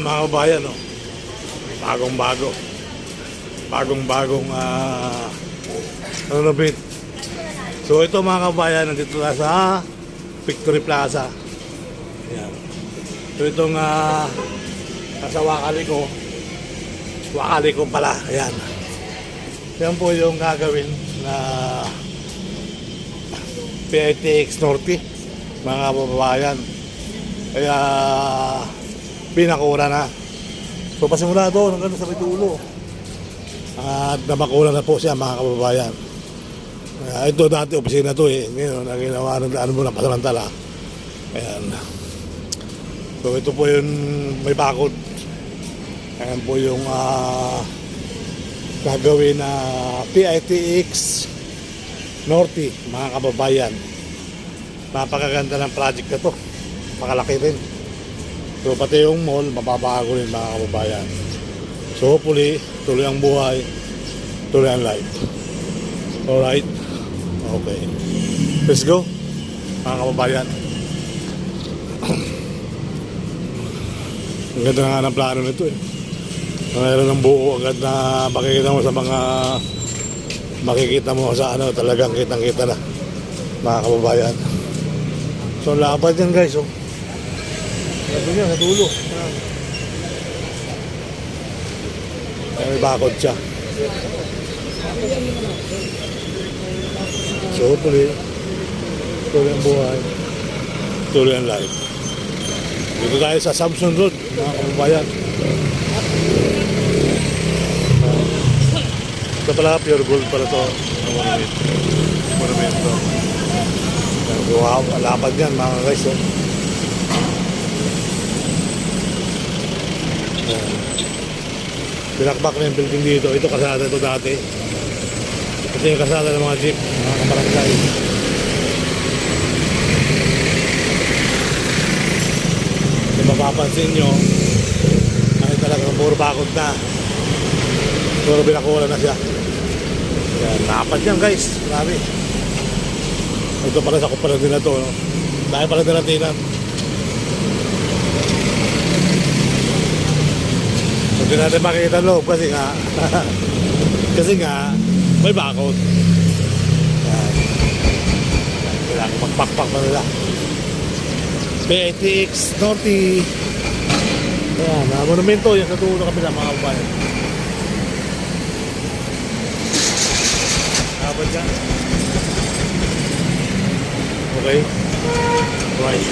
Mga kabayan, no? Bagong-bago. Bagong-bagong renovate. So ito mga kabayan, nandito na sa Victory Plaza. Ayan. So itong nasa Wakali ko pala. Ayan. Yan po yung gagawin na PITX Norte, mga kababayan. Kaya pinakura na. So pasimula doon hanggang sa Pitulo. At nabakulan na po siya mga kababayan. Ito dati opisina to eh. Ngayon naginawa ng ano mo na pasamantala. Ayan. So ito po yung may bakod. Ayan po yung gagawin na PITX Norte mga kababayan. Napakaganda ng project na to. Makalaki rin. So pati yung mall mababago rin mga kababayan. So hopefully tuloy ang buhay, tuloy ang life. Alright. Okay. Let's go mga kababayan. Ang ganda nga ng plano nito eh. Mayroon ng buo agad na makikita mo sa ano, talagang kitang-kita na mga kababayan. So lapad yan guys, oh. Ito niya, sa dulo. May bakod siya. So tuloy ang buhay, tuloy ang life. Dito tayo sa Samson Road mga kababayan. Ito pala pure gold para to. Monumento. Wow, lapad yan mga guys, oh. Pinakbak na yung building dito. Ito kasada ito dati. Ito yung kasada ng mga jeep, mga kabarangay. Kung mapapansin nyo, ay talagang puro bakod na. Puro binakulan na siya. Yan, napad yan guys. Marami. Ito pala sa kumpara din na ito, no? Dahil pala dinatinan. Hindi natin makikita loob kasi nga may bakod. Yan. Kailangan magpakpak na nila. PITX Norte. Ayan, monumento yan sa tulo kami ng mga kabayan. Kapag dyan. Okay. Right.